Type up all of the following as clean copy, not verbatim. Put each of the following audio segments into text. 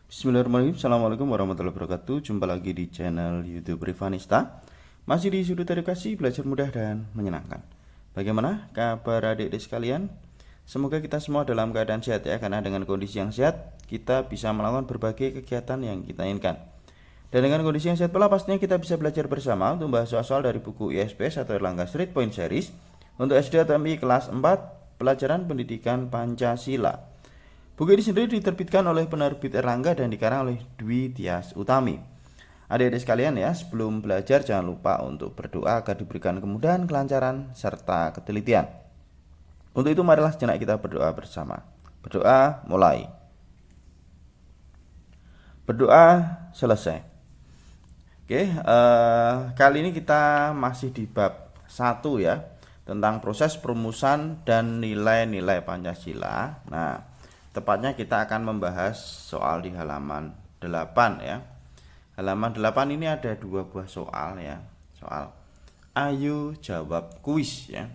Bismillahirrahmanirrahim. Assalamualaikum warahmatullahi wabarakatuh. Jumpa lagi di channel YouTube Rivanista. Masih di sudut edukasi, belajar mudah dan menyenangkan. Bagaimana kabar adik-adik sekalian? Semoga kita semua dalam keadaan sehat ya, karena dengan kondisi yang sehat kita bisa melakukan berbagai kegiatan yang kita inginkan. Dan dengan kondisi yang sehat pula pastinya kita bisa belajar bersama untuk membahas soal-soal dari buku ISPS atau Erlangga Street Point Series untuk SD atau MI kelas 4 pelajaran pendidikan Pancasila. Buku ini sendiri diterbitkan oleh penerbit Erlangga dan dikarang oleh Dwi Tias Utami. Adik-adik sekalian ya, sebelum belajar jangan lupa untuk berdoa agar diberikan kemudahan, kelancaran, serta ketelitian. Untuk itu marilah sejenak kita berdoa bersama. Berdoa mulai. Berdoa selesai. Oke, kali ini kita masih di bab 1 ya, tentang proses perumusan dan nilai-nilai Pancasila. Nah, tepatnya kita akan membahas soal di halaman 8 ya. Halaman 8 ini ada 2 buah soal ya. Soal ayo jawab kuis ya.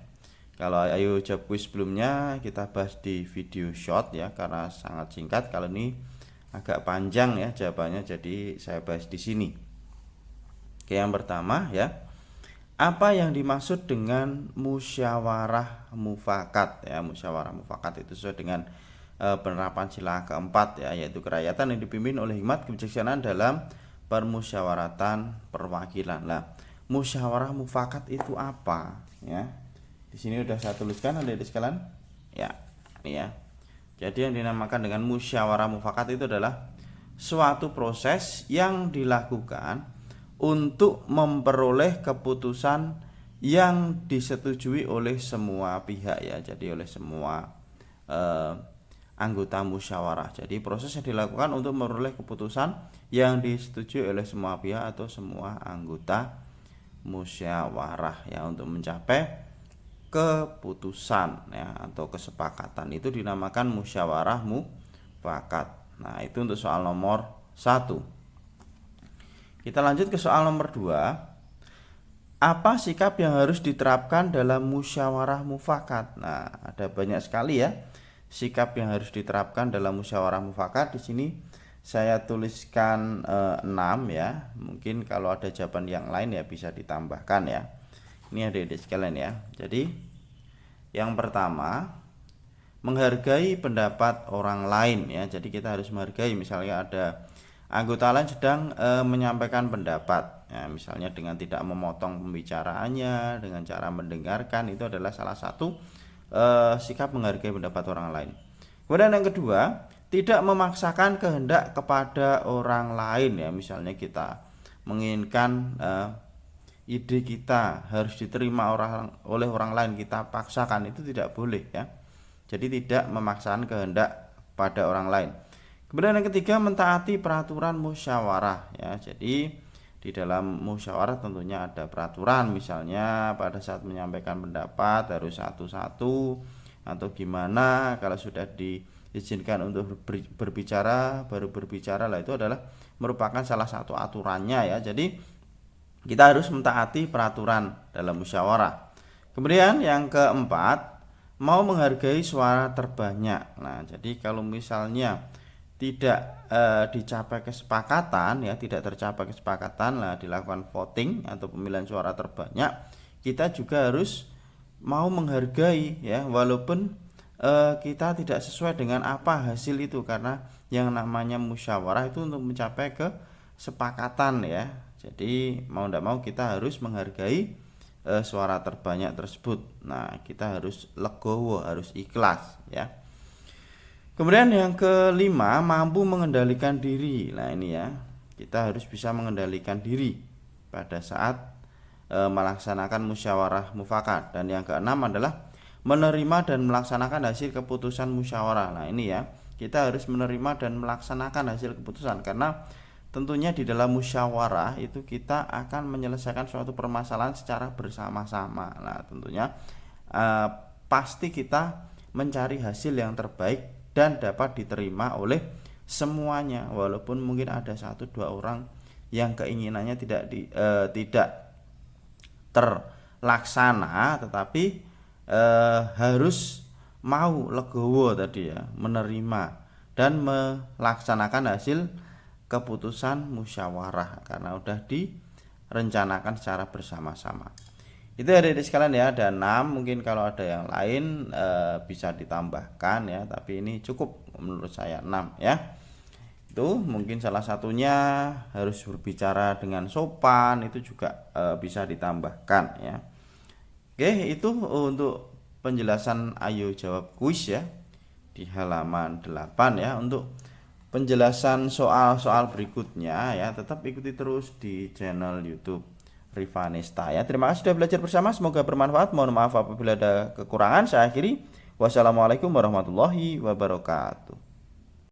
Kalau ayo jawab kuis sebelumnya kita bahas di video short ya, karena sangat singkat. Kalau ini agak panjang ya jawabannya, jadi saya bahas di sini. Oke, yang pertama ya. Apa yang dimaksud dengan musyawarah mufakat ya? Musyawarah mufakat itu sesuai dengan penerapan sila keempat ya, yaitu kerakyatan yang dipimpin oleh hikmat kebijaksanaan dalam permusyawaratan perwakilan. Nah, musyawarah mufakat itu apa ya? Di sini udah saya tuliskan adik-adik sekalian. Ya, ini ya. Jadi yang dinamakan dengan musyawarah mufakat itu adalah suatu proses yang dilakukan untuk memperoleh keputusan yang disetujui oleh semua pihak ya. Jadi oleh semua anggota musyawarah. Jadi proses yang dilakukan untuk memperoleh keputusan yang disetujui oleh semua pihak atau semua anggota musyawarah ya, untuk mencapai keputusan ya atau kesepakatan, itu dinamakan musyawarah mufakat. Nah, itu untuk soal nomor 1. Kita lanjut ke soal nomor 2. Apa sikap yang harus diterapkan dalam musyawarah mufakat? Nah, ada banyak sekali ya sikap yang harus diterapkan dalam musyawarah mufakat. Di sini saya tuliskan 6 ya. Mungkin kalau ada jawaban yang lain ya bisa ditambahkan ya. Ini adik-adik sekalian ya. Jadi yang pertama, menghargai pendapat orang lain ya. Jadi kita harus menghargai, misalnya ada anggota lain sedang menyampaikan pendapat ya, misalnya dengan tidak memotong pembicaraannya, dengan cara mendengarkan, itu adalah salah satu sikap menghargai pendapat orang lain. Kemudian yang kedua, tidak memaksakan kehendak kepada orang lain ya, misalnya kita menginginkan ide kita harus diterima oleh orang lain, kita paksakan, itu tidak boleh ya. Jadi tidak memaksakan kehendak pada orang lain. Kemudian yang ketiga, mentaati peraturan musyawarah ya. Jadi di dalam musyawarah tentunya ada peraturan, misalnya pada saat menyampaikan pendapat harus satu-satu atau gimana. Kalau sudah diizinkan untuk berbicara, baru berbicara lah, itu adalah merupakan salah satu aturannya ya. Jadi kita harus mentaati peraturan dalam musyawarah. Kemudian yang keempat, mau menghargai suara terbanyak. Nah, jadi kalau misalnya tidak dicapai kesepakatan ya, tidak tercapai kesepakatan lah, dilakukan voting atau pemilihan suara terbanyak, kita juga harus mau menghargai ya, walaupun kita tidak sesuai dengan apa hasil itu, karena yang namanya musyawarah itu untuk mencapai kesepakatan ya. Jadi mau tidak mau kita harus menghargai suara terbanyak tersebut. Nah, kita harus legowo, harus ikhlas ya. Kemudian yang kelima, mampu mengendalikan diri. Nah, ini ya, kita harus bisa mengendalikan diri pada saat melaksanakan musyawarah mufakat. Dan yang keenam adalah menerima dan melaksanakan hasil keputusan musyawarah. Nah, ini ya, kita harus menerima dan melaksanakan hasil keputusan, karena tentunya di dalam musyawarah itu kita akan menyelesaikan suatu permasalahan secara bersama-sama. Nah, tentunya pasti kita mencari hasil yang terbaik dan dapat diterima oleh semuanya, walaupun mungkin ada 1-2 orang yang keinginannya tidak terlaksana, tetapi harus mau legowo tadi ya, menerima dan melaksanakan hasil keputusan musyawarah karena udah direncanakan secara bersama-sama. Itu adik-adik sekalian ya, ada 6. Mungkin kalau ada yang lain bisa ditambahkan ya, tapi ini cukup menurut saya 6 ya. Itu mungkin salah satunya harus berbicara dengan sopan, itu juga bisa ditambahkan ya. Oke, itu untuk penjelasan ayo jawab kuis ya di halaman 8 ya. Untuk penjelasan soal-soal berikutnya ya, tetap ikuti terus di channel YouTube Rivanesta ya. Terima kasih sudah belajar bersama, semoga bermanfaat. Mohon maaf apabila ada kekurangan. Saya akhiri. Wassalamualaikum warahmatullahi wabarakatuh.